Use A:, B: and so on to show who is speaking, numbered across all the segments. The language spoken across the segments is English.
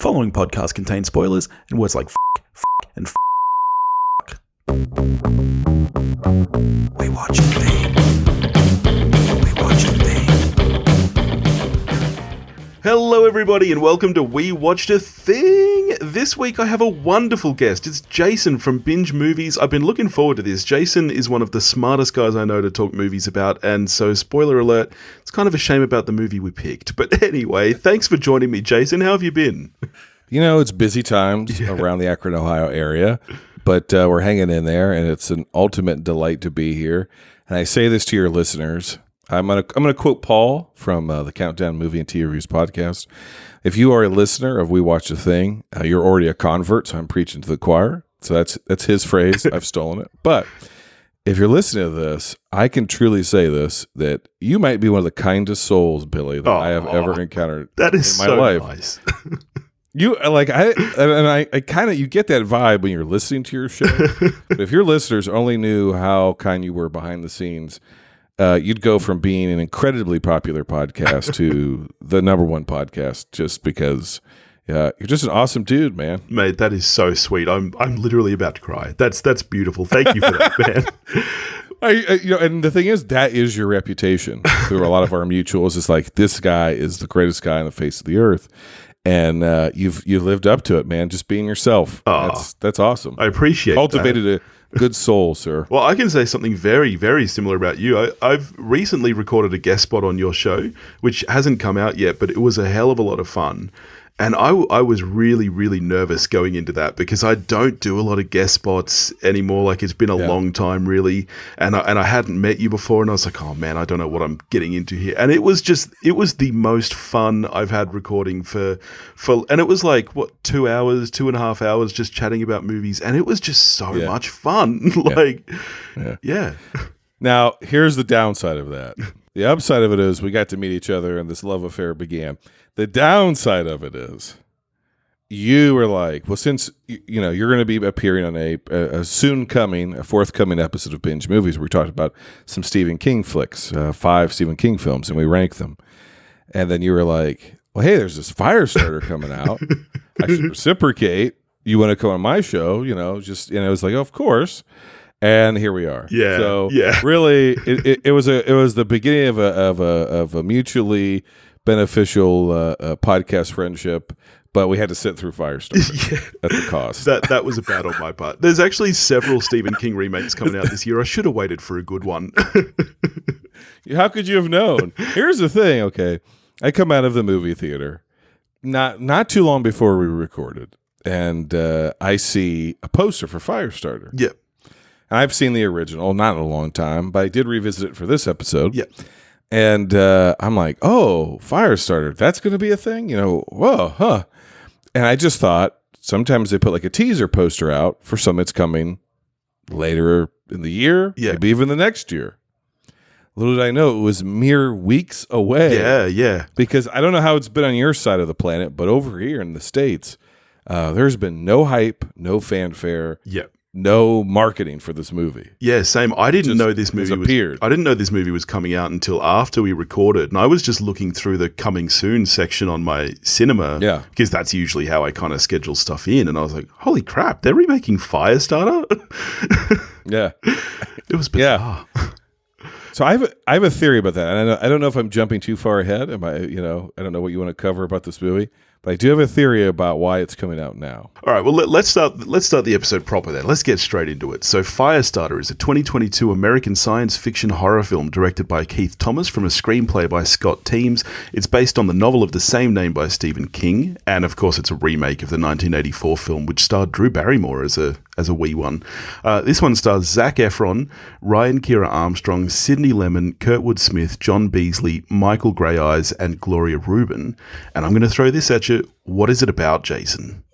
A: following podcast contains spoilers and words like and We watch the Hello everybody and welcome to We Watched a Thing. This week I have a wonderful guest. It's Jason from Binge Movies. I've been looking forward to this. Jason is one of the smartest guys I know to talk movies about, and so spoiler alert, it's kind of a shame about the movie we picked. But anyway, thanks for joining me, Jason. How have you been?
B: You know, it's busy times around the Akron, Ohio area, but we're hanging in there, and it's an ultimate delight to be here. And I say this to your listeners. I'm gonna quote Paul from the Countdown Movie and TV Reviews podcast. If you are a listener of We Watch a Thing, you're already a convert, so I'm preaching to the choir. So that's his phrase. I've stolen it. But if you're listening to this, I can truly say this, that you might be one of the kindest souls, Billy, that I have ever encountered
A: that is
B: in my life.
A: Nice.
B: You get that vibe when you're listening to your show. But if your listeners only knew how kind you were behind the scenes, you'd go from being an incredibly popular podcast to the number one podcast just because you're just an awesome dude, man.
A: Mate, that is so sweet. I'm literally about to cry. That's beautiful. Thank you for that, man.
B: And the thing is, that is your reputation through a lot of our mutuals. It's like, this guy is the greatest guy on the face of the earth. And you've lived up to it, man. Just being yourself. That's awesome.
A: I appreciate
B: Cultivated
A: that.
B: A good soul, sir.
A: Well, I can say something very, very similar about you. I've recently recorded a guest spot on your show, which hasn't come out yet, but it was a hell of a lot of fun. And I was really, really nervous going into that because I don't do a lot of guest spots anymore. Like, it's been a long time, really. And I hadn't met you before, and I was like, oh man, I don't know what I'm getting into here. And it was the most fun I've had recording for and it was like, 2.5 hours just chatting about movies. And it was just so much fun. Yeah.
B: Now, here's the downside of that. The upside of it is we got to meet each other and this love affair began. The downside of it is you were like, well, since you're going to be appearing on a forthcoming episode of Binge Movies, where we talked about some Stephen King flicks, 5 Stephen King films, and we ranked them. And then you were like, well, hey, there's this Firestarter coming out. I should reciprocate. You want to come on my show? And I was like, oh, of course. And here we are.
A: Yeah.
B: So really, it was the beginning of a mutually beneficial podcast friendship, but we had to sit through Firestarter at the cost.
A: That was a bad on my part. There's actually several Stephen King remakes coming out this year. I should have waited for a good one.
B: How could you have known? Here's the thing. Okay, I come out of the movie theater not too long before we recorded, and I see a poster for Firestarter.
A: Yep.
B: I've seen the original, not in a long time, but I did revisit it for this episode.
A: Yep.
B: And I'm like, oh, Firestarter, that's going to be a thing? Whoa, huh. And I just thought, sometimes they put like a teaser poster out for something that's coming later in the year, maybe even the next year. Little did I know, it was mere weeks away.
A: Yeah.
B: Because I don't know how it's been on your side of the planet, but over here in the States, there's been no hype, no fanfare.
A: Yep.
B: No marketing for this movie.
A: Yeah, same. I didn't know this movie was coming out until after we recorded, and I was just looking through the coming soon section on my cinema. Yeah, because that's usually how I kind of schedule stuff in, and I was like, "Holy crap! They're remaking Firestarter."
B: Yeah,
A: it was bizarre.
B: Yeah. So I have a theory about that. And I don't know if I'm jumping too far ahead. I don't know what you want to cover about this movie. But I do have a theory about why it's coming out now.
A: All right, well, let's start the episode proper then. Let's get straight into it. So Firestarter is a 2022 American science fiction horror film directed by Keith Thomas from a screenplay by Scott Teems. It's based on the novel of the same name by Stephen King, and of course it's a remake of the 1984 film, which starred Drew Barrymore as a wee one. This one stars Zac Efron, Kiera Armstrong, Sidney Lemmon, Kurtwood Smith, John Beasley, Michael Greyeyes, and Gloria Reuben. And I'm going to throw this at you. What is it about, Jason?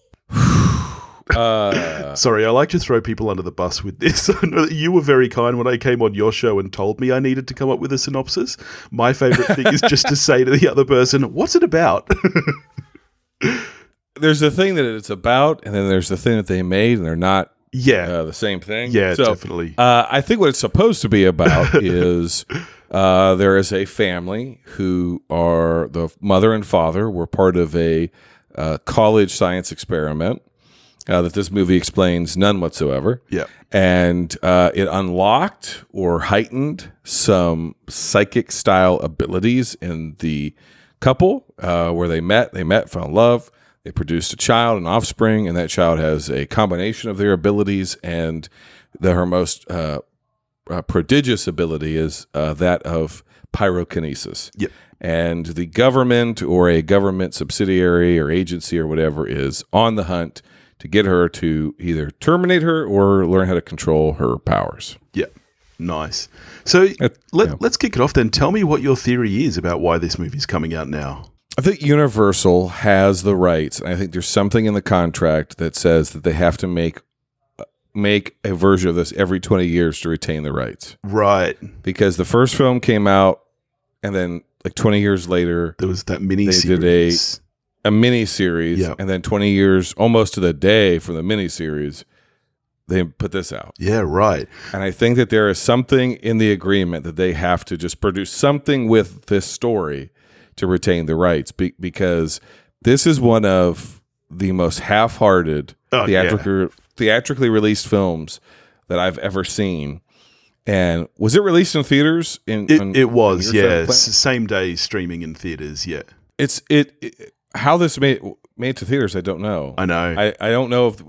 A: Sorry, I like to throw people under the bus with this. I know that you were very kind when I came on your show and told me I needed to come up with a synopsis. My favorite thing is just to say to the other person, what's it about?
B: There's the thing that it's about, and then there's the thing that they made, and they're not the same thing.
A: Yeah, so, definitely.
B: I think what it's supposed to be about is there is a family who are the mother and father were part of a college science experiment that this movie explains none whatsoever.
A: Yeah.
B: And it unlocked or heightened some psychic style abilities in the couple where they met, fell in love. They produced a child, an offspring, and that child has a combination of their abilities. And her most prodigious ability is that of pyrokinesis.
A: Yep.
B: And the government or a government subsidiary or agency or whatever is on the hunt to get her to either terminate her or learn how to control her powers.
A: Yeah. Nice. So let's kick it off then. Tell me what your theory is about why this movie's coming out now.
B: I think Universal has the rights. And I think there's something in the contract that says that they have to make a version of this every 20 years to retain the rights.
A: Right.
B: Because the first film came out and then like 20 years later,
A: there was that mini-series.
B: They did a mini-series,
A: yep.
B: And then 20 years, almost to the day from the mini-series, they put this out.
A: Yeah, right.
B: And I think that there is something in the agreement that they have to just produce something with this story to retain the rights, because this is one of the most half-hearted theatrically released films that I've ever seen. And was it released in theaters?
A: It was, yeah. Same day streaming in theaters, yeah.
B: How this made it to theaters, I don't know.
A: I know.
B: I don't know if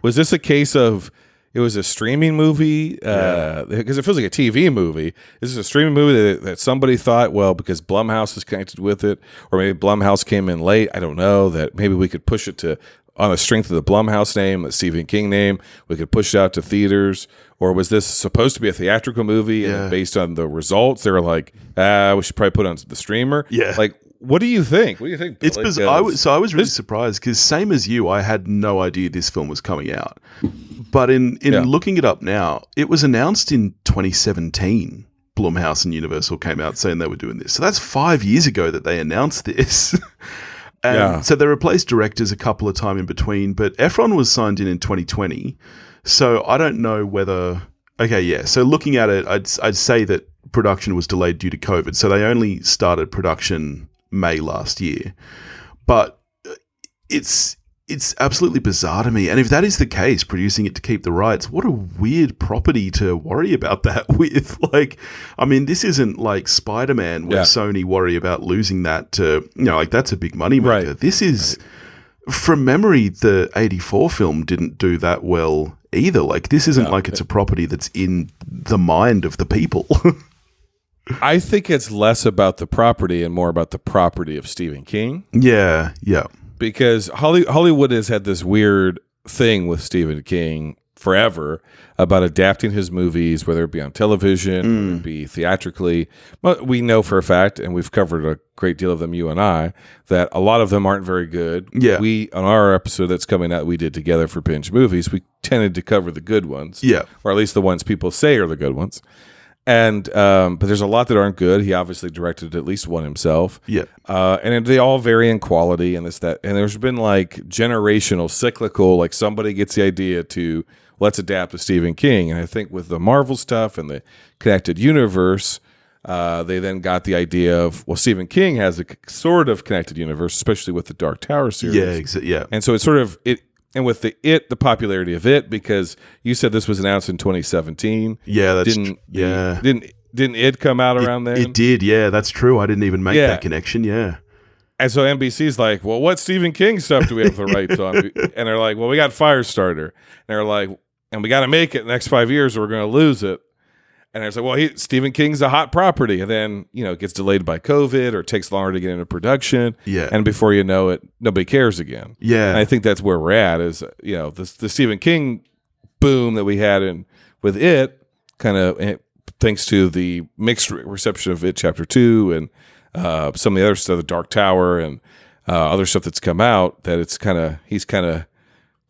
B: was this a case of it was a streaming movie because it feels like a TV movie. Is this a streaming movie that somebody thought, well, because Blumhouse is connected with it, or maybe Blumhouse came in late? I don't know, that maybe we could push it to on the strength of the Blumhouse name, the Stephen King name, we could push it out to theaters. Or was this supposed to be a theatrical movie and based on the results, they were like, we should probably put it on the streamer?
A: Yeah.
B: Like, what do you think? What do you think, Billy?
A: It's bizarre. I was really surprised because same as you, I had no idea this film was coming out. But in looking it up now, it was announced in 2017. Blumhouse and Universal came out saying they were doing this. So that's 5 years ago that they announced this. So they replaced directors a couple of times in between, but Efron was signed in 2020. So I don't know whether... Okay, yeah. So looking at it, I'd say that production was delayed due to COVID. So they only started production May last year. But it's absolutely bizarre to me. And if that is the case, producing it to keep the rights, what a weird property to worry about that with. Like, I mean, this isn't like Spider-Man where Sony worry about losing that to... like that's a big money maker. Right. This is... Right. From memory, the 84 film didn't do that well either. Like, this isn't like it's a property that's in the mind of the people.
B: I think it's less about the property and more about the property of Stephen King.
A: Yeah, yeah.
B: Because Hollywood has had this weird thing with Stephen King forever about adapting his movies, whether it be on television, whether it be theatrically. But we know for a fact, and we've covered a great deal of them, you and I, that a lot of them aren't very good. Yeah. We, on our episode that's coming out, we did together for Binge Movies, we tended to cover the good ones. Yeah. Or at least the ones people say are the good ones. And but there's a lot that aren't good. He obviously directed at least one himself. Yeah. And they all vary in quality and this, that. And there's been like generational, cyclical, like somebody gets the idea to let's adapt to Stephen King. And I think with the Marvel stuff and the connected universe, they then got the idea of, well, Stephen King has a sort of connected universe, especially with the Dark Tower series.
A: Yeah, yeah.
B: And so it's sort of it. And with the popularity of it, because you said this was announced in 2017.
A: Yeah, that's
B: didn't it come out around then?
A: It did, yeah, that's true. I didn't even make that connection, yeah.
B: And so NBC's like, well, what Stephen King stuff do we have the rights on? And they're like, well, we got Firestarter. And they're like, and we got to make it the next 5 years or we're going to lose it. And it's like, well, Stephen King's a hot property. And then, it gets delayed by COVID or it takes longer to get into production. Yeah. And before you know it, nobody cares again. Yeah. And I think that's where we're at is, the Stephen King boom that we had with it, kind of thanks to the mixed reception of it Chapter 2 and some of the other stuff, the Dark Tower and other stuff that's come out, that it's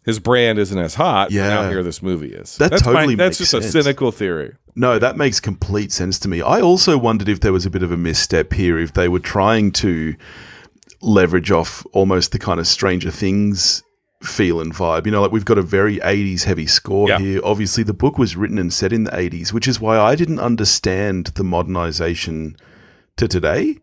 B: his brand isn't as hot. Yeah. Now here this movie is. That's just sense. A cynical theory.
A: No, that makes complete sense to me. I also wondered if there was a bit of a misstep here, if they were trying to leverage off almost the kind of Stranger Things feel and vibe. Like we've got a very 80s heavy score here. Obviously, the book was written and set in the 80s, which is why I didn't understand the modernization to today.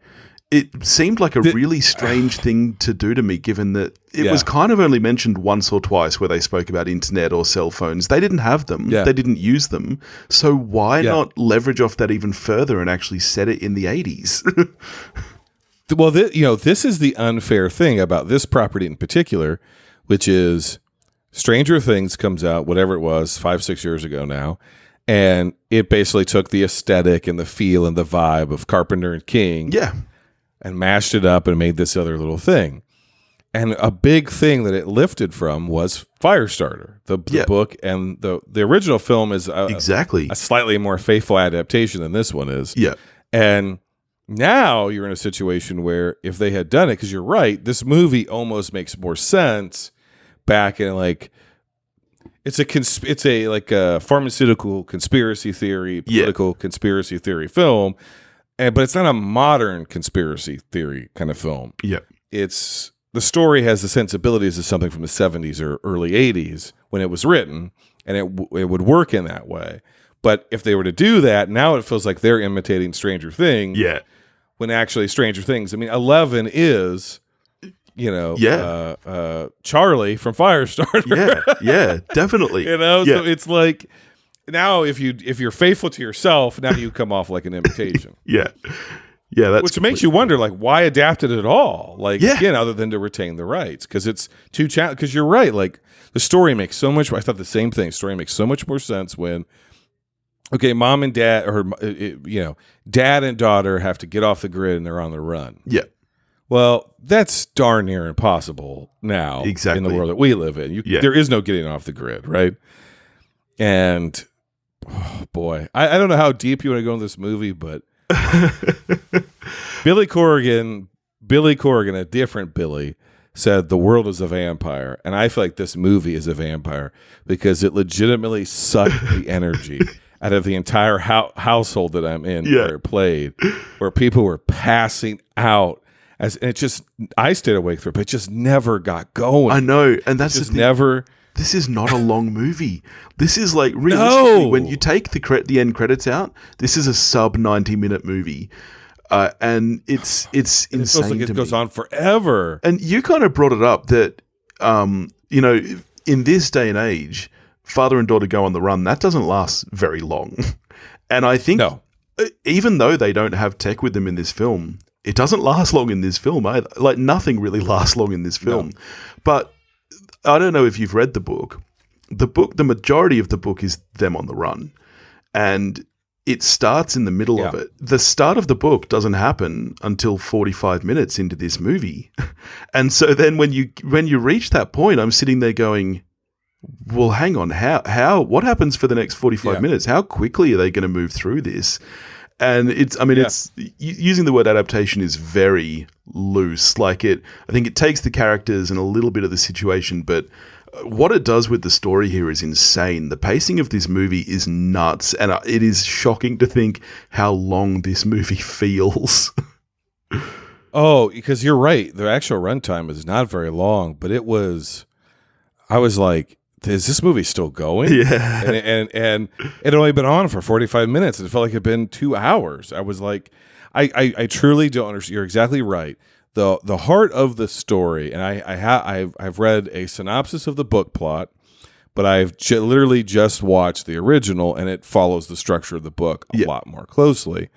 A: it seemed like a really strange thing to do to me, given that it was kind of only mentioned once or twice where they spoke about internet or cell phones. They didn't have them. Yeah. They didn't use them. So why not leverage off that even further and actually set it in the 80s?
B: Well, this is the unfair thing about this property in particular, which is Stranger Things comes out, whatever it was, 5-6 years ago now, and it basically took the aesthetic and the feel and the vibe of Carpenter and King and mashed it up and made this other little thing. And a big thing that it lifted from was Firestarter, the book, and the original film is a slightly more faithful adaptation than this one is.
A: Yeah.
B: And now you're in a situation where if they had done it, because you're right, this movie almost makes more sense back in like it's a pharmaceutical conspiracy theory, political conspiracy theory film, but it's not a modern conspiracy theory kind of film.
A: Yeah,
B: it's the story has the sensibilities of something from the 70s or early 80s when it was written, and it would work in that way. But if they were to do that, now it feels like they're imitating Stranger Things.
A: Yeah,
B: when actually Stranger Things, I mean, 11 is, Charlie from Firestarter.
A: Yeah, definitely.
B: So it's like now if you're faithful to yourself, now you come off like an imitation.
A: Yeah,
B: which makes you wonder, like, why adapt it at all? Like, again, other than to retain the rights, because it's too because you're right. Like the story makes so much. I thought the same thing. Story makes so much more sense when. Okay, mom and dad, or dad and daughter have to get off the grid and they're on the run.
A: Yeah.
B: Well, that's darn near impossible now in the world that we live in. There is no getting off the grid, right? And, oh boy, I don't know how deep you want to go in this movie, but Billy Corrigan, a different Billy, said the world is a vampire. And I feel like this movie is a vampire because it legitimately sucked the energy out of the entire household that I'm in where it played, where people were passing out. And it just, I stayed awake through it, but it just never got going.
A: I know, and that's
B: just never.
A: This is not a long movie. This is like realistically, when you take the end credits out, this is a sub 90-minute movie, and it's insane. It feels like
B: it goes on forever.
A: And you kind of brought it up that in this day and age, father and daughter go on the run. That doesn't last very long, and I think even though they don't have tech with them in this film. It doesn't last long in this film either. Like, nothing really lasts long in this film. No. But I don't know if you've read the book. The majority of the book is them on the run. And it starts in the middle of it. The start of the book doesn't happen until 45 minutes into this movie. And so then when you reach that point, I'm sitting there going, well, hang on, what happens for the next 45 minutes? How quickly are they going to move through this? And it's using the word adaptation is very loose. Like I think it takes the characters and a little bit of the situation, but what it does with the story here is insane. The pacing of this movie is nuts, and it is shocking to think how long this movie feels.
B: Oh, because you're right. The actual runtime is not very long, but I was like, is this movie still going?
A: Yeah.
B: And it had only been on for 45 minutes. And it felt like it had been 2 hours. I was like, I truly don't understand. You're exactly right. The heart of the story, and I've read a synopsis of the book plot, but I've literally just watched the original, and it follows the structure of the book a lot more closely.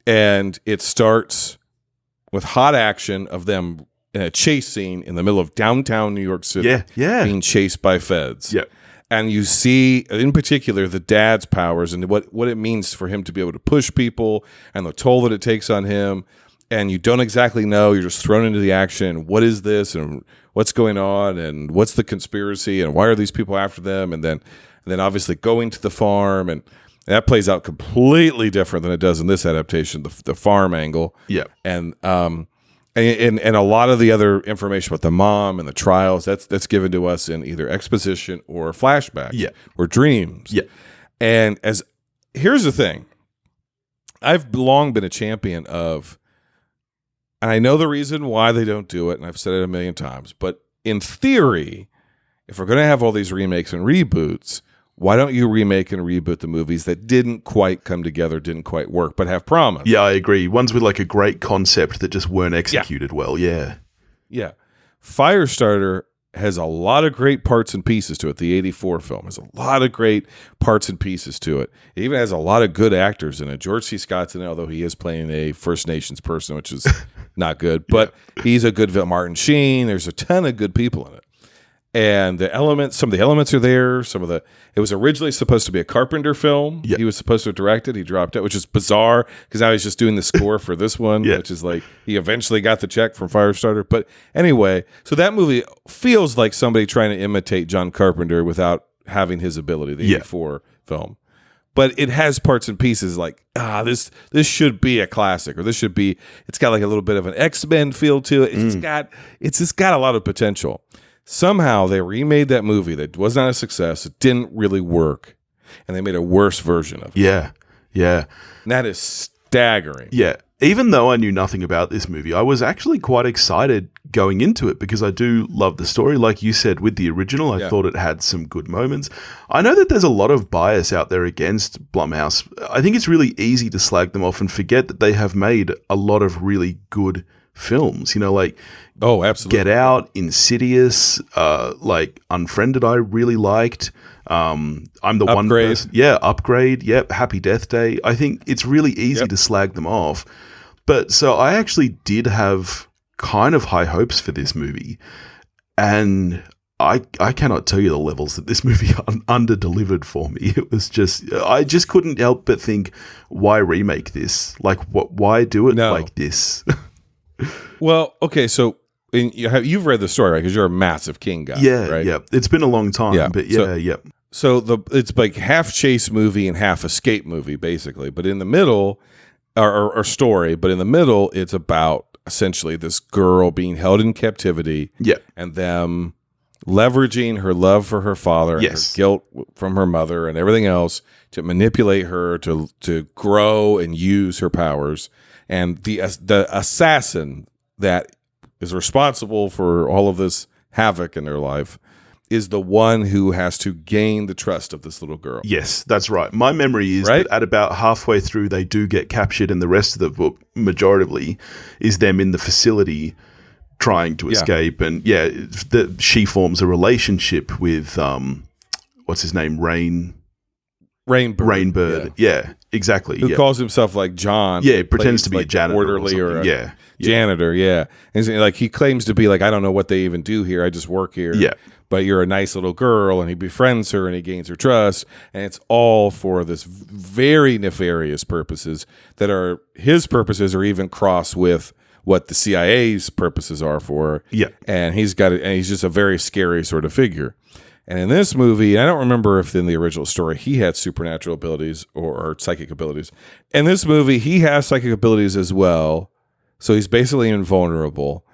B: And it starts with hot action of them in a chase scene in the middle of downtown New York City, being chased by feds.
A: Yeah.
B: And you see, in particular, the dad's powers and what it means for him to be able to push people and the toll that it takes on him. And you don't exactly know. You're just thrown into the action. What is this? And what's going on? And what's the conspiracy? And why are these people after them? And then obviously going to the farm. And that plays out completely different than it does in this adaptation, the farm angle.
A: Yeah.
B: And a lot of the other information about the mom and the trials, that's given to us in either exposition or flashbacks or dreams.
A: Yeah.
B: And here's the thing. I've long been a champion of, and I know the reason why they don't do it, and I've said it a million times, but in theory, if we're going to have all these remakes and reboots, why don't you remake and reboot the movies that didn't quite come together, didn't quite work, but have promise?
A: Yeah, I agree. Ones with like a great concept that just weren't executed well. Yeah.
B: Yeah. Firestarter has a lot of great parts and pieces to it. The 84 film has a lot of great parts and pieces to it. It even has a lot of good actors in it. George C. Scott's in it, although he is playing a First Nations person, which is not good. But he's a good villain. Martin Sheen. There's a ton of good people in it. And some of the elements are there. It was originally supposed to be a Carpenter film.
A: Yep.
B: He was supposed to have directed. He dropped it, which is bizarre because now he's just doing the score for this one, which is like he eventually got the check from Firestarter. But anyway, so that movie feels like somebody trying to imitate John Carpenter without having his ability, the 84 film. But it has parts and pieces like, this should be a classic, or it's got like a little bit of an X-Men feel to it. It's just got a lot of potential. Somehow they remade that movie that was not a success. It didn't really work. And they made a worse version of it.
A: Yeah. Yeah.
B: And that is staggering.
A: Yeah. Even though I knew nothing about this movie, I was actually quite excited going into it because I do love the story. Like you said, with the original, I thought it had some good moments. I know that there's a lot of bias out there against Blumhouse. I think it's really easy to slag them off and forget that they have made a lot of really good films, like
B: absolutely.
A: Get Out, Insidious, like Unfriended I really liked. I'm the one person. Yeah, Upgrade. Yep, Happy Death Day. I think it's really easy to slag them off. But so I actually did have kind of high hopes for this movie. And I cannot tell you the levels that this movie under-delivered for me. It was I just couldn't help but think, why remake this? Like, why do it like this?
B: Well, okay, so you've read the story, right? Because you're a massive King guy, right?
A: Yeah. It's been a long time, but
B: So it's like half chase movie and half escape movie, basically. But in the middle, or story, but in the middle, it's about essentially this girl being held in captivity, and them leveraging her love for her father, and her guilt from her mother, and everything else to manipulate her to grow and use her powers. And the assassin that is responsible for all of this havoc in their life is the one who has to gain the trust of this little girl.
A: Yes, that's right. My memory is that at about halfway through, they do get captured, and the rest of the book, majoritively, is them in the facility trying to escape. And she forms a relationship with, what's his name? Rainbird. Yeah, exactly.
B: Who calls himself like John.
A: Yeah, pretends to be a janitor.
B: Orderly or a janitor, And he's like, he claims to be like, I don't know what they even do here. I just work here.
A: Yeah.
B: But you're a nice little girl, and he befriends her, and he gains her trust. And it's all for this very nefarious purposes that are his purposes are even cross with what the CIA's purposes are for.
A: Yeah.
B: And he's just a very scary sort of figure. And in this movie, I don't remember if in the original story he had supernatural abilities or psychic abilities. In this movie, he has psychic abilities as well. So he's basically invulnerable.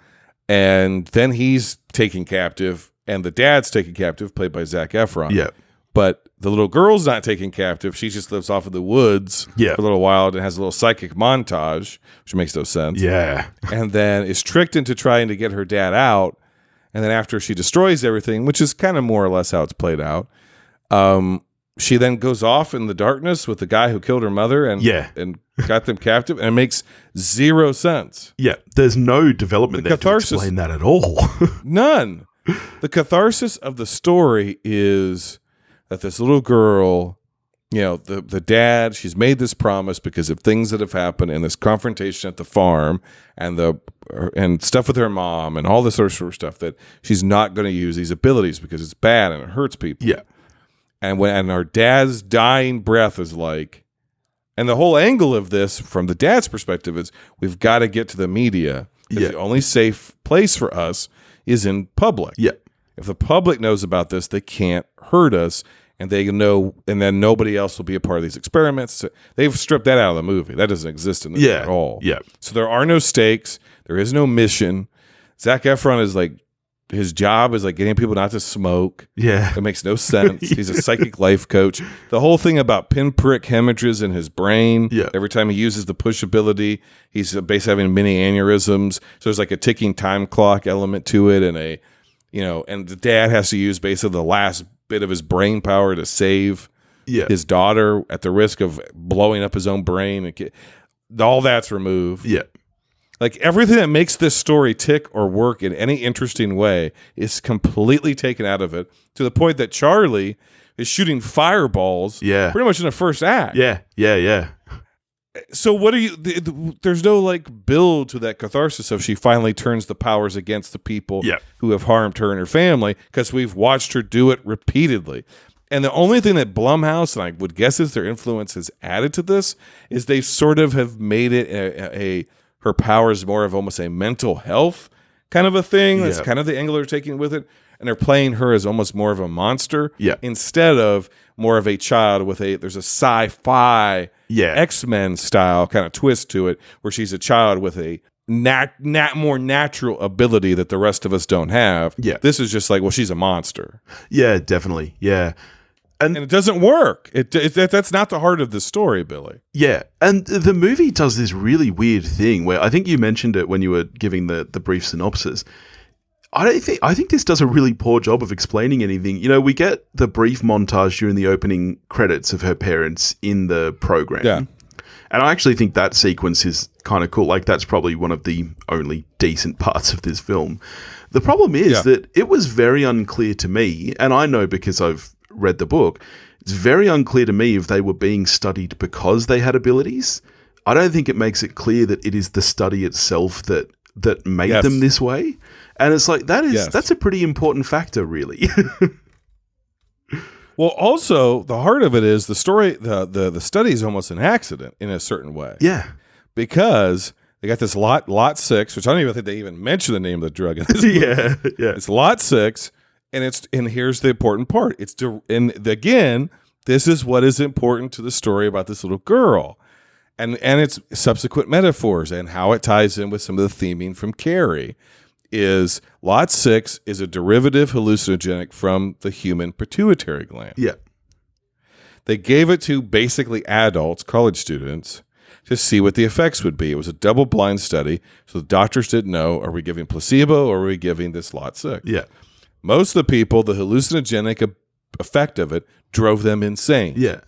B: And then he's taken captive, and the dad's taken captive, played by Zac Efron.
A: Yeah.
B: But the little girl's not taken captive. She just lives off in the woods for a little while and has a little psychic montage, which makes no sense.
A: Yeah.
B: And then is tricked into trying to get her dad out. And then after she destroys everything, which is kind of more or less how it's played out, she then goes off in the darkness with the guy who killed her mother and got them captive, and it makes zero sense.
A: Yeah, there's no development there to explain that at all.
B: None. The catharsis of the story is that this little girl, the dad, she's made this promise because of things that have happened in this confrontation at the farm and stuff with her mom and all this sort of stuff, that she's not going to use these abilities because it's bad and it hurts people.
A: Yeah.
B: And our dad's dying breath is like, and the whole angle of this from the dad's perspective is we've got to get to the media. The only safe place for us is in public.
A: Yeah.
B: If the public knows about this, they can't hurt us. And they know, and then nobody else will be a part of these experiments. So they've stripped that out of the movie. That doesn't exist in the at all.
A: Yeah.
B: So there are no stakes. There is no mission. Zac Efron is like, his job is like getting people not to smoke.
A: Yeah.
B: It makes no sense. He's a psychic life coach. The whole thing about pinprick hemorrhages in his brain.
A: Yeah.
B: Every time he uses the push ability, he's basically having mini aneurysms. So there's like a ticking time clock element to it, and and the dad has to use basically the last bit of his brain power to save
A: Yeah.
B: his daughter at the risk of blowing up his own brain. All that's removed.
A: Yeah.
B: Like everything that makes this story tick or work in any interesting way is completely taken out of it, to the point that Charlie is shooting fireballs pretty much in the first act.
A: Yeah.
B: So what are you, there's no like build to that catharsis of she finally turns the powers against the people who have harmed her and her family, because we've watched her do it repeatedly. And the only thing that Blumhouse, and I would guess is their influence, has added to this, is they sort of have made it her powers more of almost a mental health kind of a thing. That's kind of the angle they're taking with it. And they're playing her as almost more of a monster instead of more of a child with there's a sci-fi X-Men style kind of twist to it, where she's a child with a more natural ability that the rest of us don't have. Yeah. This is just like, well, she's a monster.
A: Yeah, definitely. Yeah.
B: And it doesn't work. That's not the heart of the story, Billy.
A: Yeah. And the movie does this really weird thing where, I think you mentioned it when you were giving the brief synopsis. I think this does a really poor job of explaining anything. You know, we get the brief montage during the opening credits of her parents in the program.
B: Yeah.
A: And I actually think that sequence is kind of cool. Like, that's probably one of the only decent parts of this film. The problem is that it was very unclear to me, and I know because I've read the book, it's very unclear to me if they were being studied because they had abilities. I don't think it makes it clear that it is the study itself that made them this way. And it's like, that's a pretty important factor, really.
B: Well, also, the heart of it is the story, the study is almost an accident in a certain way.
A: Yeah.
B: Because they got this lot 6, which I don't even think they even mention the name of the drug in this movie.
A: Yeah.
B: It's lot 6, and here's the important part. Again, this is what is important to the story about this little girl. And its subsequent metaphors and how it ties in with some of the theming from Carrie. Is lot 6 is a derivative hallucinogenic from the human pituitary gland.
A: Yeah.
B: They gave it to basically adults, college students, to see what the effects would be. It was a double-blind study, so the doctors didn't know, are we giving placebo or are we giving this lot 6?
A: Yeah.
B: Most of the people, the hallucinogenic effect of it drove them insane.
A: Yeah.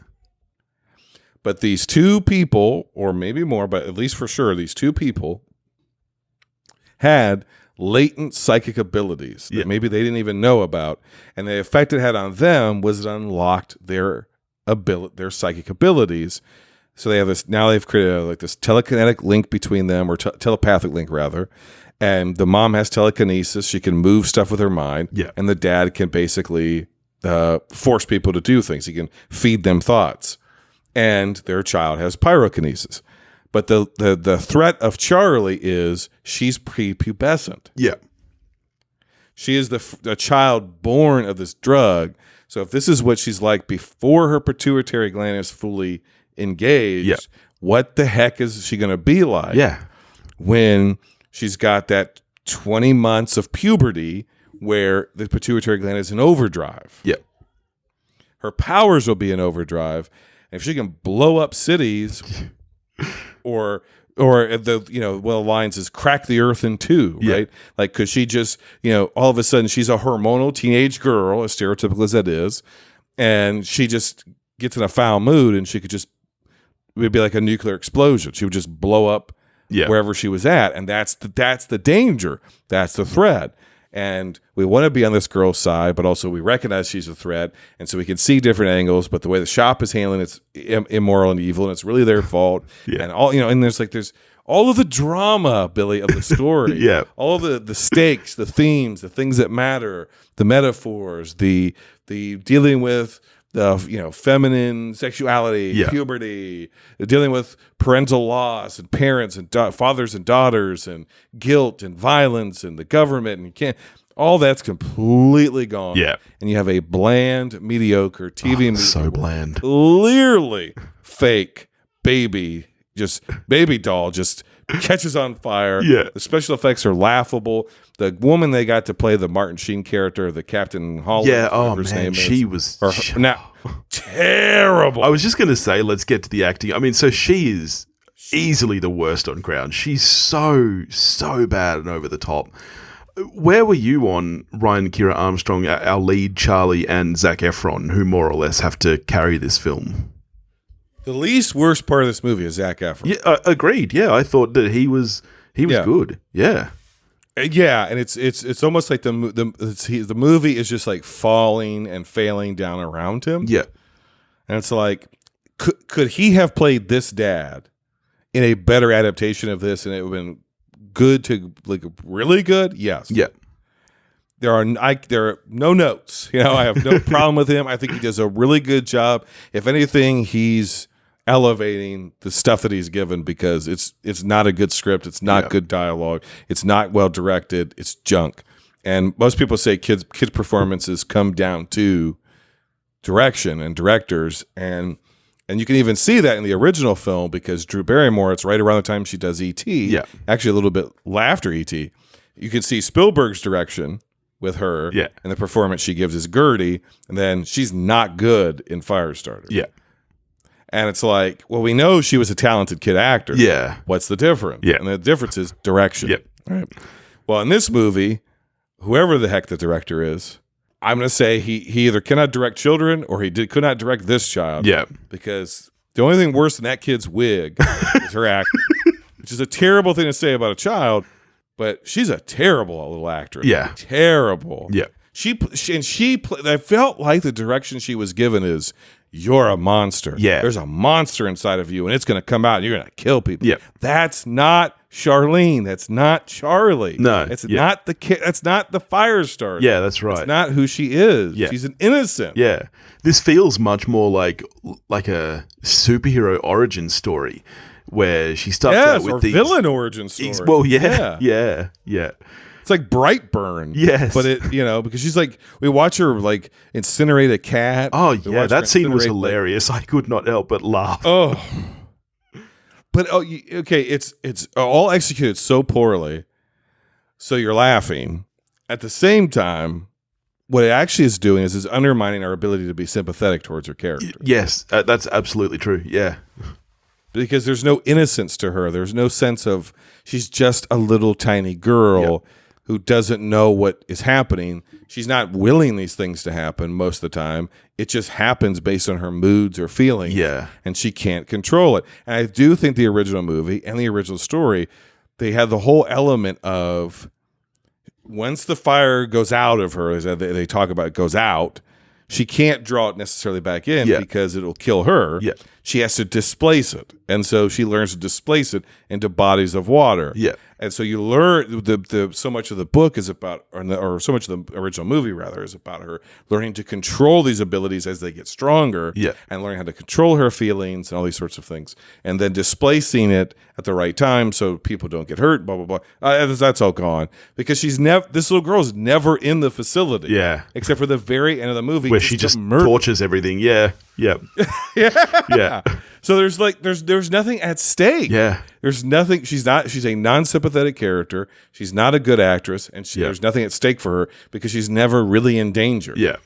B: But these two people, or maybe more, but at least for sure, these two people had latent psychic abilities that maybe they didn't even know about, and the effect it had on them was it unlocked their psychic abilities. So they have this, now they've created this telekinetic link between them, or telepathic link rather, and the mom has telekinesis, she can move stuff with her mind, and the dad can basically force people to do things, he can feed them thoughts, and their child has pyrokinesis. But the threat of Charlie is she's prepubescent.
A: Yeah.
B: She is a child born of this drug. So if this is what she's like before her pituitary gland is fully engaged, what the heck is she going to be like when she's got that 20 months of puberty where the pituitary gland is in overdrive?
A: Yeah.
B: Her powers will be in overdrive. And if she can blow up cities... Or the lines is crack the earth in two, right? Like, could she just, all of a sudden she's a hormonal teenage girl, as stereotypical as that is, and she just gets in a foul mood, and it would be like a nuclear explosion. She would just blow up wherever she was at, and that's the danger. That's the threat. And we want to be on this girl's side, but also we recognize she's a threat, and so we can see different angles. But the way the shop is handling it's immoral and evil, and it's really their fault. And all and there's all of the drama, Billy, of the story. All of the stakes, the themes, the things that matter, the metaphors, the dealing with the feminine sexuality, puberty, dealing with parental loss and parents and fathers and daughters and guilt and violence and the government and all that's completely gone. And you have a bland, mediocre TV movie.
A: So bland.
B: Clearly fake baby doll just catches on fire. The special effects are laughable. The woman they got to play the Martin Sheen character, the Captain Holland,
A: she was
B: terrible.
A: I was just going to say, let's get to the acting. I mean, so she is easily the worst on Crown. She's so bad and over the top. Where were you on Ryan Kiera Armstrong, our lead Charlie, and Zac Efron, who more or less have to carry this film?
B: The least worst part of this movie is Zac Efron.
A: Yeah, agreed. Yeah, I thought that he was good. Yeah.
B: Yeah, and it's almost like the movie is just like falling and failing down around him.
A: Yeah.
B: And it's like, could he have played this dad in a better adaptation of this, and it would have been good to like really good? Yes.
A: Yeah.
B: There are no notes. I have no problem with him. I think he does a really good job. If anything, he's elevating the stuff that he's given, because it's not a good script. It's not good dialogue. It's not well directed. It's junk. And most people say kids performances come down to direction and directors, and you can even see that in the original film, because Drew Barrymore, it's right around the time she does E.T.
A: Yeah.
B: Actually, a little bit after E.T. You can see Spielberg's direction with her, and the performance she gives is Gertie, and then she's not good in Firestarter.
A: Yeah.
B: And it's like, well, we know she was a talented kid actor.
A: Yeah.
B: What's the difference?
A: Yeah.
B: And the difference is direction.
A: Yep.
B: Right. Well, in this movie, whoever the heck the director is, I'm going to say he either cannot direct children, or could not direct this child.
A: Yeah.
B: Because the only thing worse than that kid's wig is her acting, which is a terrible thing to say about a child, but she's a terrible little actress.
A: Yeah.
B: Terrible.
A: Yeah.
B: I felt like the direction she was given is, you're a monster.
A: Yeah.
B: There's a monster inside of you, and it's going to come out, and you're going to kill people.
A: Yeah.
B: That's not Charlene. That's not Charlie.
A: No.
B: It's not the kid. That's not the Firestarter.
A: Yeah, that's right.
B: It's not who she is.
A: Yeah.
B: She's an innocent.
A: Yeah. This feels much more like a superhero origin story, where she starts out with these
B: villain origin story.
A: Well, yeah.
B: It's like Brightburn.
A: Yes.
B: But because she's like, we watch her like incinerate a cat.
A: Oh, yeah. That scene was hilarious. I could not help but laugh.
B: Oh. But, okay, it's all executed so poorly, so you're laughing. At the same time, what it actually is doing is undermining our ability to be sympathetic towards her character.
A: Yes, that's absolutely true. Yeah.
B: Because there's no innocence to her. There's no sense of, she's just a little tiny girl who doesn't know what is happening. She's not willing these things to happen most of the time. It just happens based on her moods or feelings.
A: Yeah.
B: And she can't control it. And I do think the original movie and the original story, they had the whole element of, once the fire goes out of her, as they talk about, it goes out, she can't draw it necessarily back in because it'll kill her.
A: Yeah.
B: She has to displace it. And so she learns to displace it into bodies of water.
A: Yeah.
B: And so you learn so much of the book is about, or so much of the original movie rather, is about her learning to control these abilities as they get stronger.
A: Yeah.
B: And learning how to control her feelings and all these sorts of things. And then displacing it at the right time so people don't get hurt, blah, blah, blah. That's all gone. Because this little girl is never in the facility.
A: Yeah.
B: Except for the very end of the movie.
A: Where she just tortures everything. Yeah. Yeah.
B: Yeah. So there's nothing at stake.
A: Yeah.
B: There's nothing. She's a non-sympathetic character. She's not a good actress, and there's nothing at stake for her because she's never really in danger.
A: Yeah.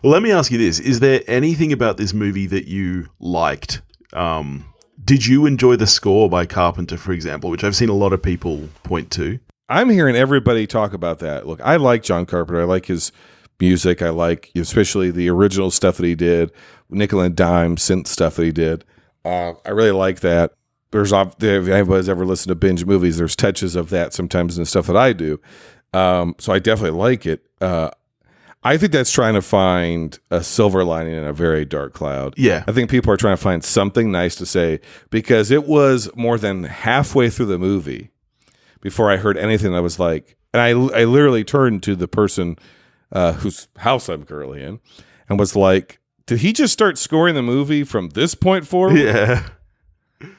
A: Well, let me ask you this. Is there anything about this movie that you liked? Did you enjoy the score by Carpenter, for example, which I've seen a lot of people point to?
B: I'm hearing everybody talk about that. Look, I like John Carpenter. I like his music. I like especially the original stuff that he did, nickel and dime synth stuff that he did. I really like that. If anybody's ever listened to Binge Movies, there's touches of that sometimes in the stuff that I do. So I definitely like it. I think that's trying to find a silver lining in a very dark cloud.
A: Yeah.
B: I think people are trying to find something nice to say, because it was more than halfway through the movie before I heard anything. I was like, and I literally turned to the person whose house I'm currently in and was like, did he just start scoring the movie from this point forward?
A: Yeah.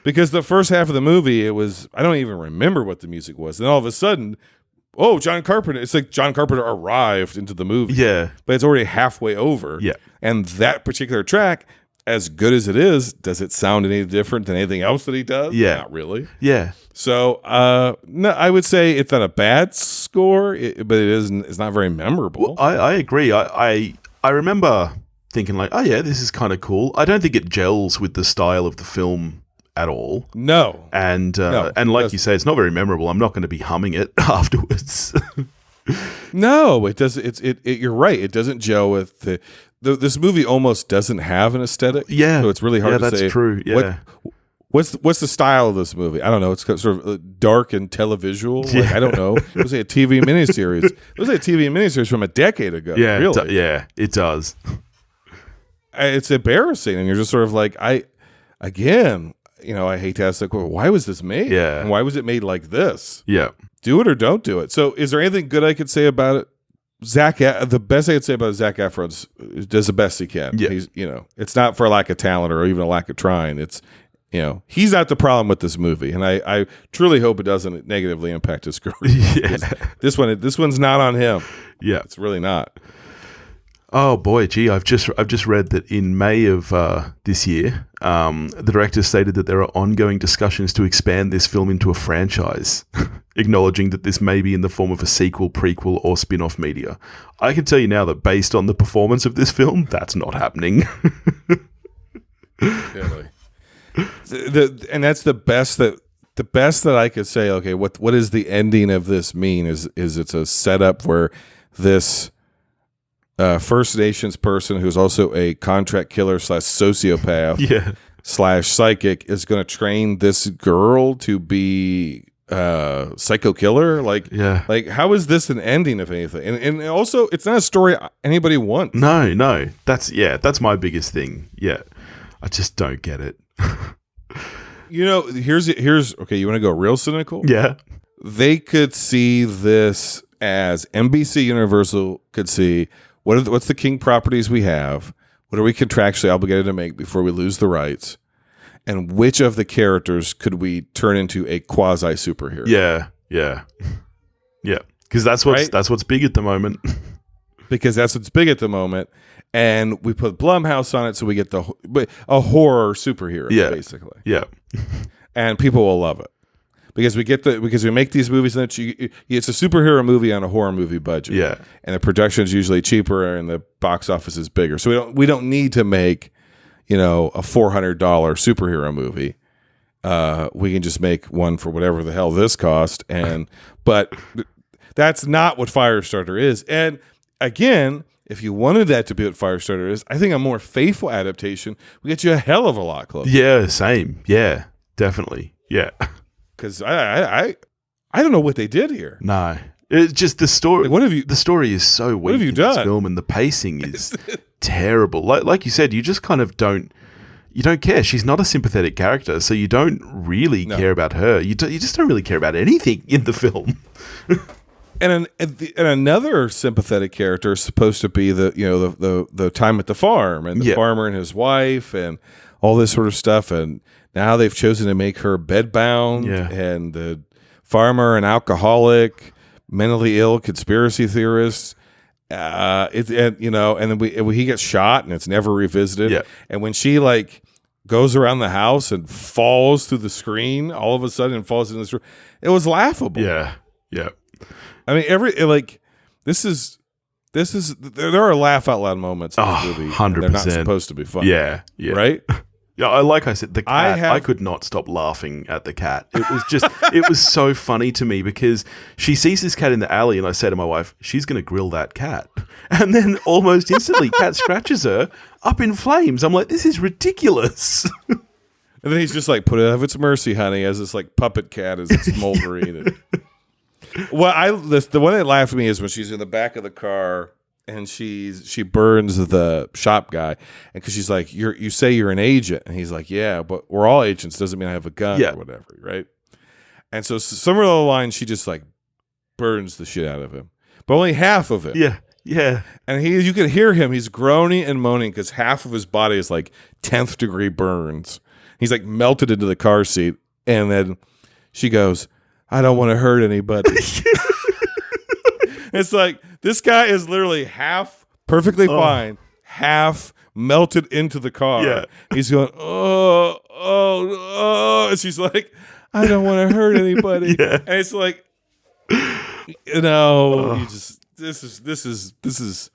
B: Because the first half of the movie, I don't even remember what the music was. Then all of a sudden, John Carpenter. It's like John Carpenter arrived into the movie.
A: Yeah.
B: But it's already halfway over.
A: Yeah.
B: And that particular track, as good as it is, does it sound any different than anything else that he does?
A: Yeah.
B: Not really.
A: Yeah.
B: So, no, I would say it's not a bad score, but it's not very memorable.
A: Well, I agree. I remember thinking like, oh yeah, this is kind of cool. I don't think it gels with the style of the film at all.
B: No.
A: And like you say, it's not very memorable. I'm not going to be humming it afterwards.
B: No, it doesn't. You're right. It doesn't gel with this movie. Almost doesn't have an aesthetic.
A: Yeah,
B: so it's really hard to say.
A: That's true. Yeah.
B: What's the style of this movie? I don't know. It's sort of dark and televisual. Like, I don't know. It was like a TV miniseries. It was like a TV miniseries from a decade ago.
A: Yeah,
B: really.
A: it does.
B: It's embarrassing, and you're just sort of like, I hate to ask the question, why was this made?
A: Yeah.
B: And why was it made like this?
A: Yeah.
B: Do it or don't do it. So is there anything good I could say about it? The best I could say about Zac Efron does the best he can.
A: Yeah.
B: He's, it's not for a lack of talent or even a lack of trying. It's, he's not the problem with this movie. And I truly hope it doesn't negatively impact his career.
A: Yeah.
B: This one's not on him.
A: Yeah.
B: It's really not.
A: Oh boy, gee! I've just read that in May of this year, the director stated that there are ongoing discussions to expand this film into a franchise, acknowledging that this may be in the form of a sequel, prequel, or spin-off media. I can tell you now that based on the performance of this film, that's not happening.
B: Really. And that's the best that I could say. Okay, what does the ending of this mean? Is it's a setup where this First Nations person who's also a contract killer / sociopath / psychic is going to train this girl to be psycho killer? Like how is this an ending, if anything? And also, it's not a story anybody wants.
A: No, that's my biggest thing. Yeah, I just don't get it.
B: Here's okay. You want to go real cynical?
A: Yeah,
B: they could see this as NBC Universal could see. What's the King properties we have? What are we contractually obligated to make before we lose the rights? And which of the characters could we turn into a quasi superhero?
A: Yeah. Because that's what's big at the moment.
B: Because that's what's big at the moment, and we put Blumhouse on it, so we get a horror superhero, basically.
A: Yeah,
B: and people will love it. Because we make these movies and it's a superhero movie on a horror movie budget.
A: Yeah.
B: And the production is usually cheaper and the box office is bigger. So we don't need to make, a $400 superhero movie. We can just make one for whatever the hell this cost. But that's not what Firestarter is. And again, if you wanted that to be what Firestarter is, I think a more faithful adaptation would get you a hell of a lot closer.
A: Yeah, same. Yeah, definitely. Yeah.
B: Because I don't know what they did here.
A: No, it's just the story.
B: Like,
A: the story is so weak.
B: What have you
A: in
B: done?
A: This film, and the pacing is terrible. Like you said, you just kind of don't care. She's not a sympathetic character, so you don't really care about her. You just don't really care about anything in the film.
B: And another sympathetic character is supposed to be the time at the farm and the farmer and his wife and all this sort of stuff. And now they've chosen to make her bedbound, and the farmer an alcoholic, mentally ill conspiracy theorist. And then he gets shot and it's never revisited. Yeah. And when she goes around the house and falls through the screen, all of a sudden falls in this room, it was laughable.
A: Yeah.
B: I mean, this is there are laugh out loud moments in this movie.
A: 100%.
B: They're not supposed to be funny.
A: Yeah.
B: Right?
A: Yeah, like I said, the cat, I could not stop laughing at the cat. It was just, it was so funny to me because she sees this cat in the alley and I say to my wife, she's going to grill that cat. And then almost instantly, cat scratches her up in flames. I'm like, this is ridiculous.
B: And then he's just like, put it out of its mercy, honey, as this puppet cat is smoldering. The one that laughed at me is when she's in the back of the car and she burns the shop guy, and because she's like, you say you're an agent, and he's like, yeah, but we're all agents, doesn't mean I have a gun or whatever, right? And so somewhere along the line, she just burns the shit out of him, but only half of it.
A: Yeah.
B: And you can hear him, he's groaning and moaning because half of his body is 10th degree burns. He's melted into the car seat, and then she goes, I don't want to hurt anybody. It's this guy is literally half perfectly fine, half melted into the car. Yeah. He's going, oh. And she's like, I don't want to hurt anybody. Yeah. And it's this is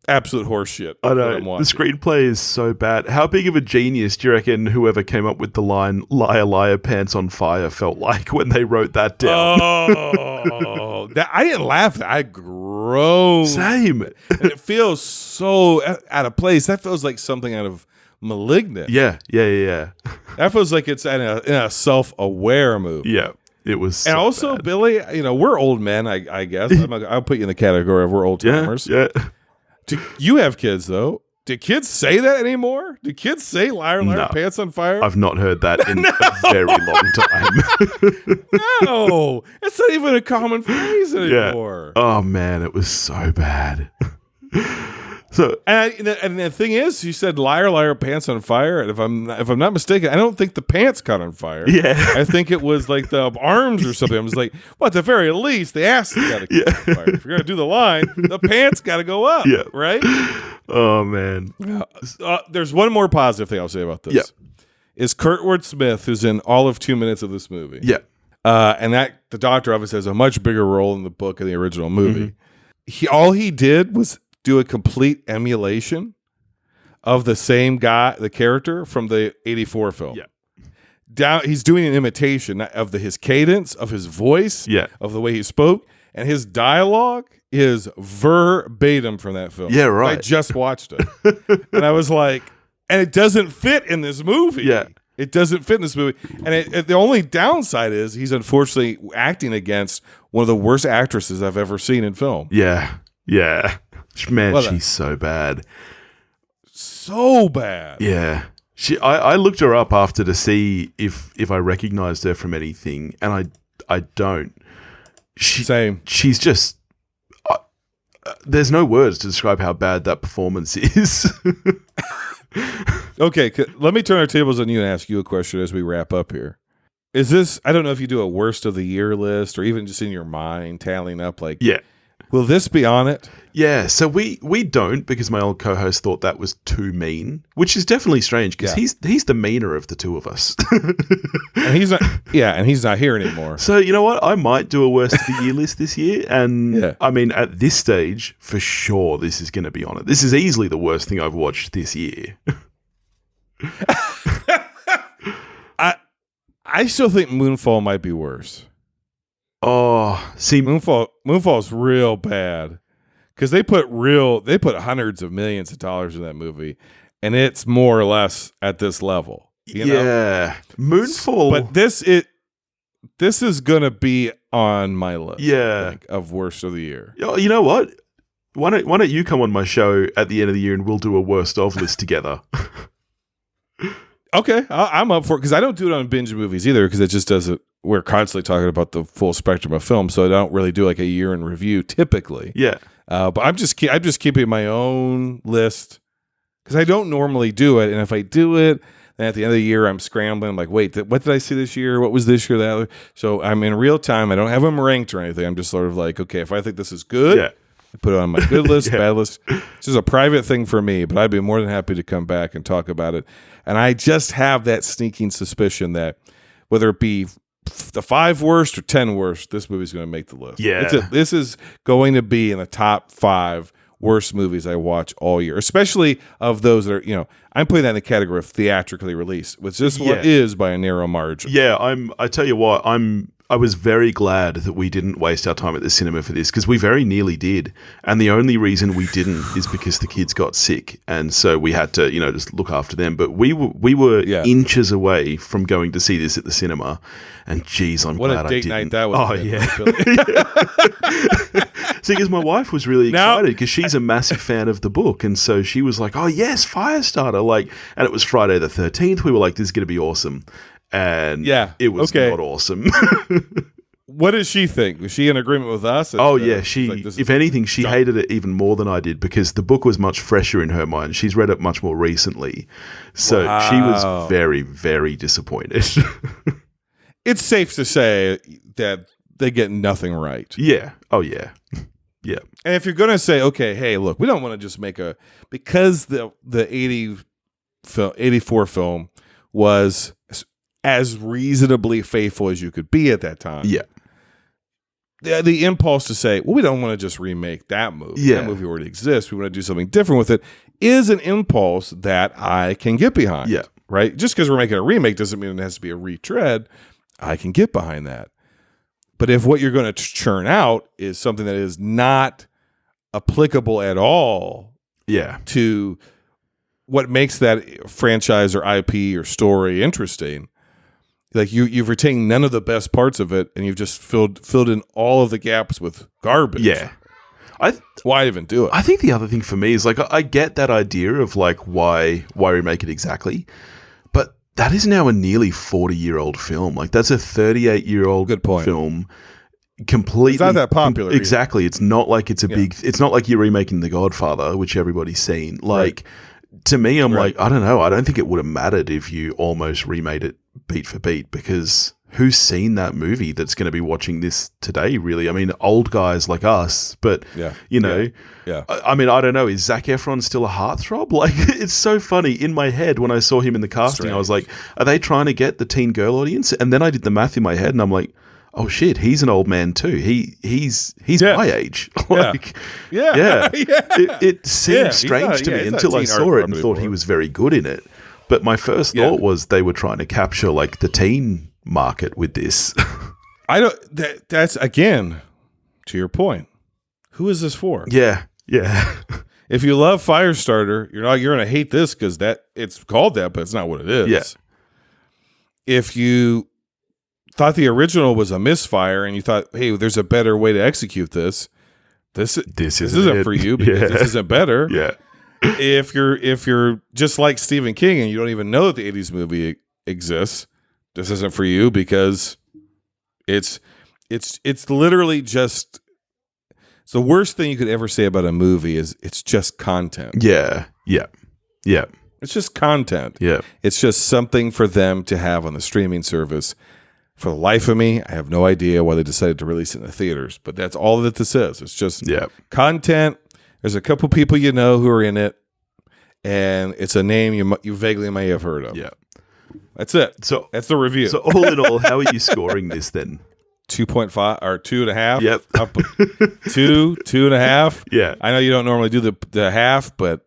B: absolute horseshit.
A: I know. The screenplay is so bad. How big of a genius do you reckon whoever came up with the line, liar, liar, pants on fire, felt like when they wrote that down?
B: Oh. Oh, that I didn't laugh. I groaned.
A: Same.
B: And it feels so out of place. That feels like something out of Malignant.
A: Yeah.
B: That feels like it's in a self-aware movie.
A: Yeah. It was so
B: and also,
A: bad.
B: Billy, we're old men, I guess. I'll put you in the category of we're old timers.
A: Yeah.
B: You have kids, though. Do kids say that anymore? Do kids say liar, liar,
A: No.
B: pants on fire?
A: I've not heard that in a very long time.
B: No, it's not even a common phrase anymore.
A: Oh man, it was so bad. So
B: And the thing is, you said liar, liar, pants on fire. And if I'm not mistaken, I don't think the pants caught on fire.
A: yeah,
B: I think it was like the arms or something. I was like, well, at the very least, the ass has got to catch on fire. If you're gonna do the line, the pants got to go up.
A: Yeah.
B: Right.
A: Oh man.
B: There's one more positive thing I'll say about this.
A: Yeah.
B: Is Kurtwood Smith, who's in all of 2 minutes of this movie.
A: Yeah.
B: And that the Doctor obviously has a much bigger role in the book and the original movie. All he did was do a complete emulation of the same guy, the character from the 84 film.
A: Yeah.
B: He's doing an imitation of his cadence, of his voice, of the way he spoke, and his dialogue is verbatim from that film.
A: Yeah, right.
B: I just watched it. And I was like, and it doesn't fit in this movie.
A: Yeah.
B: It doesn't fit in this movie. And the only downside is he's unfortunately acting against one of the worst actresses I've ever seen in film.
A: Yeah. Man, she's so bad.
B: So bad.
A: Yeah. I looked her up after to see if I recognized her from anything, and I don't.
B: Same.
A: She's just. There's no words to describe how bad that performance is.
B: Okay, let me turn our tables on you and ask you a question as we wrap up here. Is this? I don't know if you do a worst of the year list or even just in your mind tallying up like.
A: Yeah.
B: Will this be on it?
A: Yeah, so we don't, because my old co-host thought that was too mean, which is definitely strange because he's the meaner of the two of us.
B: And he's not. Yeah, and he's not here anymore.
A: So you know what? I might do a worst of the year list this year, and I mean, at this stage, for sure, this is going to be on it. This is easily the worst thing I've watched this year.
B: I still think Moonfall might be worse.
A: Oh, see,
B: Moonfall's real bad because they put hundreds of millions of dollars in that movie, and it's more or less at this level. You know?
A: Moonfall.
B: But this is gonna be on my list. I think, of worst of the year.
A: You know what? Why don't you come on my show at the end of the year and we'll do a worst of list together?
B: Okay, I'm up for it because I don't do it on Binge Movies either because it just doesn't. We're constantly talking about the full spectrum of film, so I don't really do like a year in review typically.
A: Yeah,
B: but I'm just keeping my own list because I don't normally do it, and if I do it, then at the end of the year I'm scrambling. I'm like, wait, what did I see this year? What was this year? That other? So I'm in real time. I don't have them ranked or anything. I'm just sort of like, okay, if I think this is good, I put it on my good list, bad list. This is a private thing for me, but I'd be more than happy to come back and talk about it. And I just have that sneaking suspicion that whether it be the 5 worst or 10 worst, this movie's going to make the list.
A: Yeah.
B: This is going to be in the top 5 worst movies I watch all year, especially of those that are, I'm putting that in the category of theatrically released, which this one is by a narrow margin.
A: Yeah, I tell you what, I was very glad that we didn't waste our time at the cinema for this because we very nearly did. And the only reason we didn't is because the kids got sick. And so we had to, just look after them. But we were inches away from going to see this at the cinema. And geez, I'm glad I didn't.
B: What a date night that was.
A: Oh, yeah. See, because my wife was really excited because she's a massive fan of the book. And so she was like, oh, yes, Firestarter. And it was Friday the 13th. We were like, this is going to be awesome. And it was not awesome.
B: What does she think? Was she in agreement with us?
A: She, like, if anything, she hated it even more than I did because the book was much fresher in her mind. She's read it much more recently. So she was very, very disappointed.
B: It's safe to say that they get nothing right.
A: Yeah. Oh, yeah. Yeah.
B: And if you're going to say, okay, hey, look, we don't want to just make because the 84 film was as reasonably faithful as you could be at that time.
A: Yeah.
B: The impulse to say, well, we don't want to just remake that movie.
A: Yeah.
B: That movie already exists. We want to do something different with it is an impulse that I can get behind.
A: Yeah.
B: Right? Just because we're making a remake doesn't mean it has to be a retread. I can get behind that. But if what you're going to churn out is something that is not applicable at all to what makes that franchise or IP or story interesting, like you've retained none of the best parts of it, and you've just filled in all of the gaps with garbage.
A: Yeah.
B: Why even do it?
A: I think the other thing for me is like I get that idea of like why remake it exactly, but that is now a nearly 40-year-old film. Like that's a 38-year-old film. Completely,
B: it's not that popular.
A: Exactly. It's not like it's a big. It's not like you're remaking The Godfather, which everybody's seen. Like to me, I'm like, I don't know. I don't think it would have mattered if you almost remade it beat for beat, because who's seen that movie that's going to be watching this today, really? I mean, old guys like us, but, you know, I mean, I don't know. Is Zac Efron still a heartthrob? Like, it's so funny. In my head, when I saw him in the casting, I was like, are they trying to get the teen girl audience? And then I did the math in my head, and I'm like, oh, shit, he's an old man, too. He's my age. Like, It seemed strange to me until I saw it and thought he was very good in it. But my first thought was they were trying to capture, like, the teen market with this.
B: I don't. That's again to your point. Who is this for?
A: Yeah.
B: If you love Firestarter, you're going to hate this because it's called that, but it's not what it is.
A: Yeah.
B: If you thought the original was a misfire and you thought, hey, there's a better way to execute this isn't for you because this isn't better.
A: Yeah.
B: If you're just like Stephen King and you don't even know that the 80s movie exists, this isn't for you because it's literally just, it's the worst thing you could ever say about a movie is it's just content.
A: Yeah.
B: It's just content.
A: Yeah.
B: It's just something for them to have on the streaming service. For the life of me, I have no idea why they decided to release it in the theaters, but that's all that this is. It's just content. There's a couple people you know who are in it, and it's a name you vaguely may have heard of.
A: Yeah.
B: That's it.
A: So
B: that's the review.
A: So all in all, how are you scoring this then?
B: 2.5 or 2.5.
A: Yep.
B: Up 2.5.
A: Yeah.
B: I know you don't normally do the half, but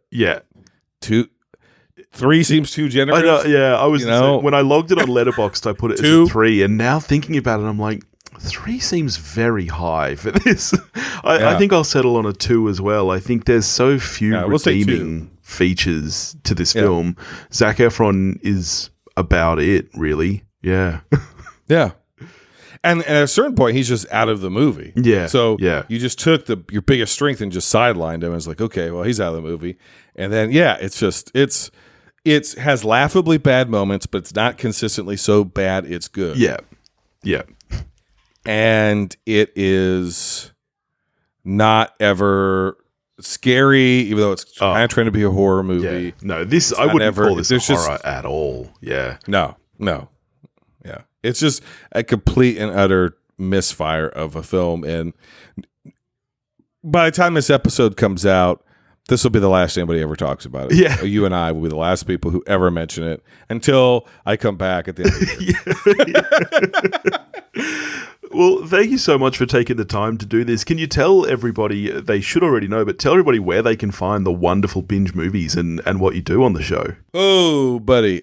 B: 3 seems too generous.
A: I know, yeah. I was when I logged it on Letterboxd, I put it as a 3, and now thinking about it, I'm like, 3 seems very high for this. I think I'll settle on a 2 as well. I think there's so few redeeming features to this film. Zac Efron is about it, really. Yeah.
B: Yeah. And at a certain point, he's just out of the movie.
A: Yeah.
B: So you just took your biggest strength and just sidelined him. It's like, okay, well, he's out of the movie. And then, it has laughably bad moments, but it's not consistently so bad it's good.
A: Yeah.
B: And it is not ever scary, even though it's kind of trying to be a horror movie.
A: Yeah. No, I wouldn't call this horror at all. Yeah.
B: No. Yeah. It's just a complete and utter misfire of a film. And by the time this episode comes out, this will be the last anybody ever talks about it.
A: Yeah.
B: You and I will be the last people who ever mention it until I come back at the end of the year.
A: Well, thank you so much for taking the time to do this. Can you tell everybody, they should already know, but tell everybody where they can find the wonderful Binge Movies and what you do on the show?
B: Oh, buddy.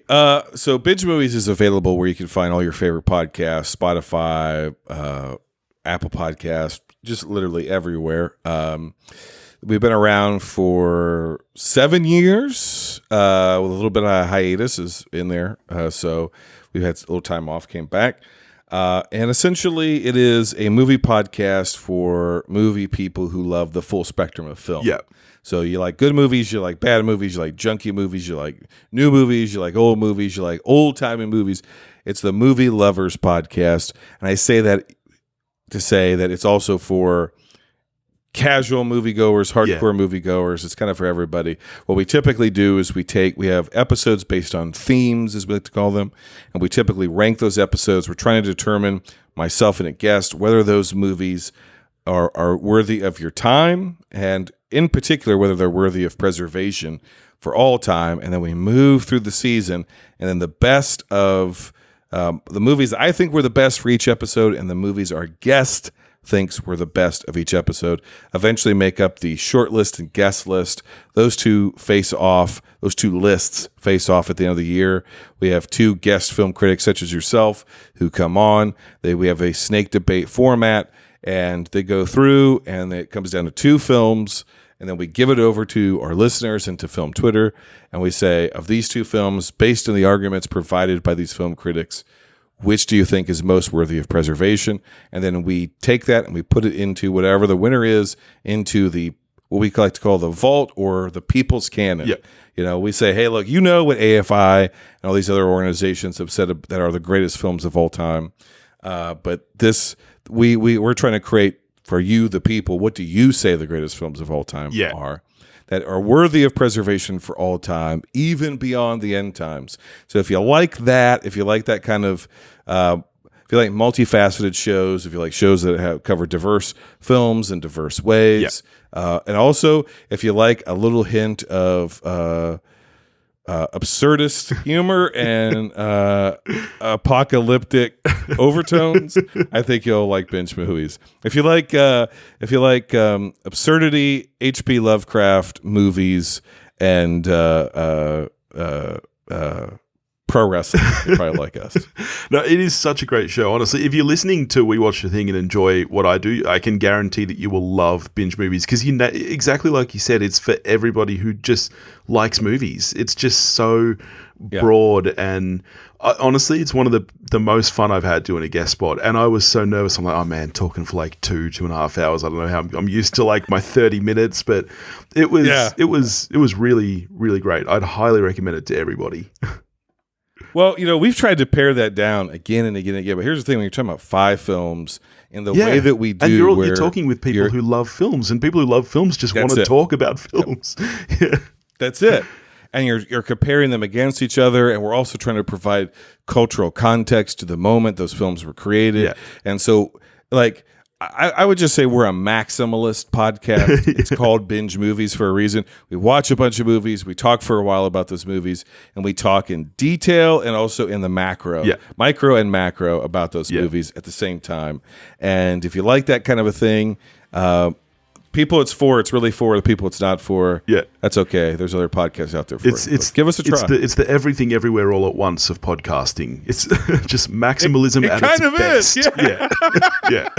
B: So Binge Movies is available where you can find all your favorite podcasts, Spotify, Apple Podcasts, just literally everywhere. We've been around for 7 years with a little bit of a hiatus is in there. So we've had a little time off, came back. And essentially it is a movie podcast for movie people who love the full spectrum of film.
A: Yeah.
B: So you like good movies, you like bad movies, you like junky movies, you like new movies, you like old movies, you like old-timey movies. It's the Movie Lovers Podcast. And I say that to say that it's also for casual moviegoers, hardcore moviegoers. It's kind of for everybody. What we typically do is we have episodes based on themes, as we like to call them, and we typically rank those episodes. We're trying to determine, myself and a guest, whether those movies are worthy of your time, and in particular, whether they're worthy of preservation for all time. And then we move through the season, and then the best of the movies I think were the best for each episode, and the movies our guest thinks were the best of each episode. Eventually make up the short list and guest list. Those two lists face off at the end of the year. We have 2 guest film critics such as yourself who come on. We have a snake debate format, and they go through, and it comes down to 2 films, and then we give it over to our listeners and to Film Twitter, and we say, of these 2 films, based on the arguments provided by these film critics, which do you think is most worthy of preservation? And then we take that and we put it into whatever the winner is, into the what we like to call the vault or the people's canon.
A: Yep.
B: You know, we say, hey, look, you know what AFI and all these other organizations have said that are the greatest films of all time. But this, we're trying to create for you, the people, what do you say the greatest films of all time are? That are worthy of preservation for all time, even beyond the end times. So if you like that, if you like that kind of, if you like multifaceted shows, if you like shows that cover diverse films in diverse ways, and also if you like a little hint of absurdist humor and apocalyptic overtones, I think you'll like Binge Movies. If you like absurdity, H.P. Lovecraft movies, and pro wrestling, you probably like us.
A: No, it is such a great show. Honestly, if you're listening to We Watch the Thing and enjoy what I do, I can guarantee that you will love Binge Movies because exactly like you said, it's for everybody who just likes movies. It's just so broad, and honestly, it's one of the most fun I've had doing a guest spot. And I was so nervous. I'm like, oh man, talking for like 2.5 hours. I don't know how I'm used to like my 30 minutes, but it was really, really great. I'd highly recommend it to everybody.
B: Well, you know, we've tried to pare that down again and again and again. But here's the thing: when you're talking about 5 films in the way that we do,
A: and you're talking with people who love films, and people who love films just want to talk about films.
B: That's it. And you're comparing them against each other, and we're also trying to provide cultural context to the moment those films were created. Yeah. And so, like, I would just say we're a maximalist podcast. It's called Binge Movies for a reason. We watch a bunch of movies, we talk for a while about those movies, and we talk in detail and also in the micro and macro about those movies at the same time. And if you like that kind of a thing, people it's really for the people it's not for. Yeah, that's okay. There's other podcasts out there for it. Give us a try.
A: It's the everything everywhere all at once of podcasting. It's just maximalism
B: it
A: at
B: kind
A: its
B: of
A: best.
B: Is. Yeah. Yeah.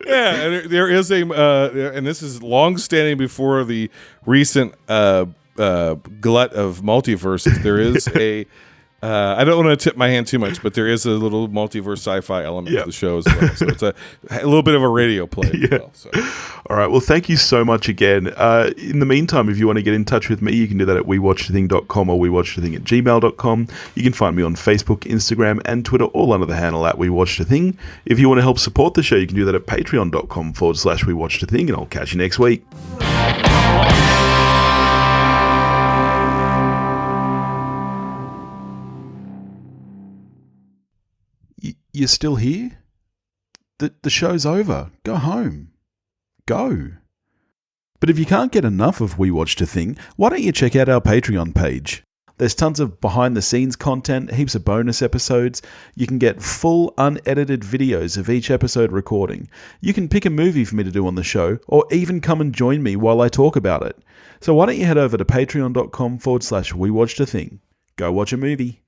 B: And there is and this is long standing before the recent glut of multiverses. There is a I don't want to tip my hand too much, but there is a little multiverse sci-fi element to the show as well. So it's a little bit of a radio play as well. So.
A: All right. Well, thank you so much again. In the meantime, if you want to get in touch with me, you can do that at wewatchthething.com or wewatchthething@gmail.com. You can find me on Facebook, Instagram, and Twitter, all under the handle at wewatchthething. If you want to help support the show, you can do that at patreon.com/wewatchthething, and I'll catch you next week. You're still here? The show's over. Go home. Go. But if you can't get enough of We Watched a Thing, why don't you check out our Patreon page? There's tons of behind-the-scenes content, heaps of bonus episodes. You can get full, unedited videos of each episode recording. You can pick a movie for me to do on the show, or even come and join me while I talk about it. So why don't you head over to patreon.com/wewatchedathing. Go watch a movie.